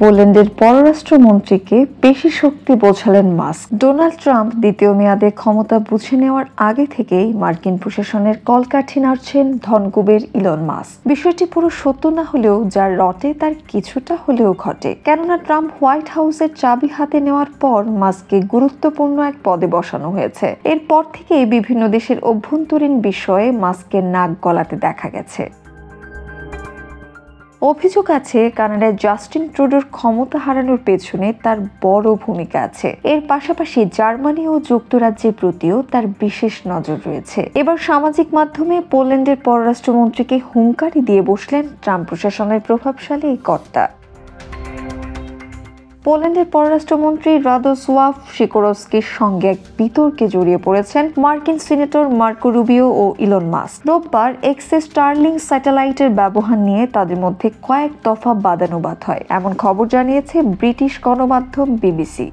পোল্যান্ডের পররাষ্ট্রমন্ত্রীকে বেশি শক্তি বোঝালেন মাস্ক। ডোনাল্ড ট্রাম্প দ্বিতীয় মেয়াদে ক্ষমতা বুঝে নেওয়ার আগে থেকেই মার্কিন প্রশাসনের কলকাঠি নাড়ছেন ধনকুবের ইলন মাস্ক। বিষয়টি পুরো সত্য না হলেও যার রটে তার কিছুটা হলেও ঘটে, কেননা ট্রাম্প হোয়াইট হাউসের চাবি হাতে নেওয়ার পর মাস্ককে গুরুত্বপূর্ণ এক পদে বসানো হয়েছে। এরপর থেকে বিভিন্ন দেশের অভ্যন্তরীণ বিষয়ে মাস্কের নাক গলাতে দেখা গেছে। অভিযোগ আছে কানাডায় জাস্টিন ট্রুডোর ক্ষমতা হারানোর পেছনে তার বড় ভূমিকা আছে। এর পাশাপাশি জার্মানি ও যুক্তরাজ্যের প্রতিও তার বিশেষ নজর রয়েছে। এবার সামাজিক মাধ্যমে পোল্যান্ডের পররাষ্ট্রমন্ত্রীকে হুঁশিয়ারি দিয়ে বসলেন ট্রাম্প প্রশাসনের প্রভাবশালী এই কর্তা। পোল্যান্ডের পররাষ্ট্রমন্ত্রী রাদোস্লাভ সিকোরস্কির সঙ্গে এক বিতর্কে জড়িয়ে পড়েছেন মার্কিন সিনেটর মার্কো রুবিও ও ইলন মাস্ক। রোববার এক্সে স্টারলিংক স্যাটেলাইটের ব্যবহার নিয়ে তাদের মধ্যে কয়েক দফা বাদানুবাদ হয়, এমন খবর জানিয়েছে ব্রিটিশ গণমাধ্যম বিবিসি।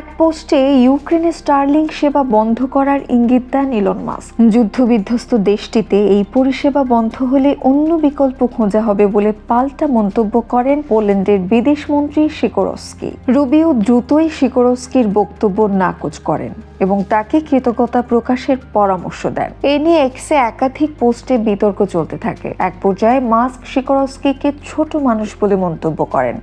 এক পোস্টে ইউক্রেনের স্টারলিংক সেবা বন্ধ করার ইঙ্গিত দেন ইলন মাস্ক। যুদ্ধবিধ্বস্ত দেশটিতে এই পরিষেবা বন্ধ হলে অন্য বিকল্প খোঁজা হবে বলে পাল্টা মন্তব্য করেন পোল্যান্ডের বিদেশমন্ত্রী সিকোরস্কি। রুবিও দ্রুতই সিকোরস্কির বক্তব্য নাকচ করেন এবং তাকে কৃতজ্ঞতা প্রকাশের পরামর্শ দেন। এ নিয়ে এক্সে একাধিক পোস্টে বিতর্ক চলতে থাকে। এক পর্যায়ে মাস্ক সিকোরস্কিকে ছোট মানুষ বলে মন্তব্য করেন।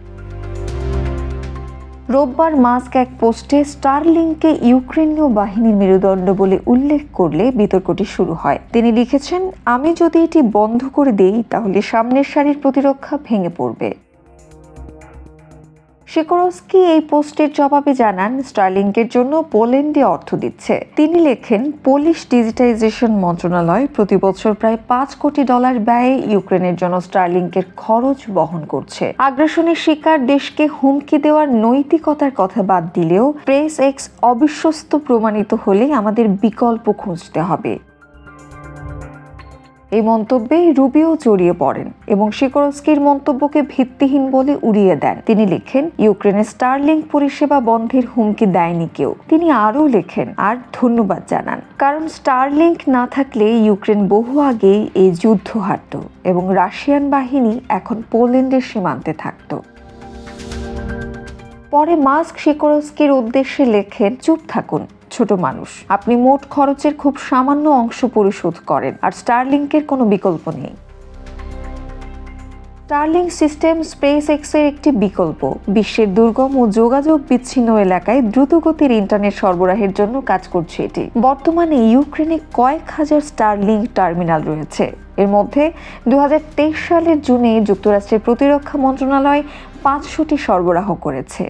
রোববার মাস্ক এক পোস্টে স্টারলিংককে ইউক্রেনীয় বাহিনীর মেরুদণ্ড বলে উল্লেখ করলে বিতর্কটি শুরু হয়। তিনি লিখেছেন, আমি যদি এটি বন্ধ করে দেই তাহলে সামনের সারির প্রতিরক্ষা ভেঙে পড়বে। সিকোরস্কি এই পোস্টের জবাবে জানান, স্টারলিংকের জন্য পোল্যান্ডে অর্থ দিচ্ছে। তিনি লেখেন, পোলিশ ডিজিটাইজেশন মন্ত্রণালয় প্রতি বছর প্রায় $5 কোটি ব্যয়ে ইউক্রেনের জন্য স্টারলিংকের খরচ বহন করছে। আগ্রাসনের শিকার দেশকে হুমকি দেওয়ার নৈতিকতার কথা বাদ দিলেও প্রেস এক্স অবিশ্বস্ত প্রমাণিত হলে আমাদের বিকল্প খুঁজতে হবে। এই মন্তব্যে রুবিও জড়িয়ে পড়েন এবং সিকোরস্কির মন্তব্যকে ভিত্তিহীন বলে উড়িয়ে দেন। তিনি লেখেন, ইউক্রেনের স্টারলিংক পরিষেবা বন্ধের হুমকি দেয়নি কেউ। তিনি আরও লেখেন আর ধন্যবাদ জানান, কারণ স্টারলিংক না থাকলে ইউক্রেন বহু আগেই এই যুদ্ধ হারত এবং রাশিয়ান বাহিনী এখন পোল্যান্ডের সীমান্তে থাকত। পরে মাস্ক সিকোরস্কির উদ্দেশ্যে লেখেন, চুপ থাকুন ছোট মানুষ, আপনি মোট খরচের খুব সামান্য অংশ পরিশোধ করেন আর স্টারলিংকের কোনো বিকল্প নেই। স্টারলিংক সিস্টেম স্পেস এক্সের একটি বিকল্প। বিশ্বের দুর্গম ও যোগাযোগ বিচ্ছিন্ন এলাকায় দ্রুতগতির ইন্টারনেট সরবরাহের জন্য কাজ করছে এটি। বর্তমানে ইউক্রেনে কয়েক হাজার স্টারলিংক টার্মিনাল রয়েছে। এর মধ্যে 2023 সালের জুনে যুক্তরাষ্ট্রের প্রতিরক্ষা মন্ত্রণালয় 500টি সরবরাহ করেছে।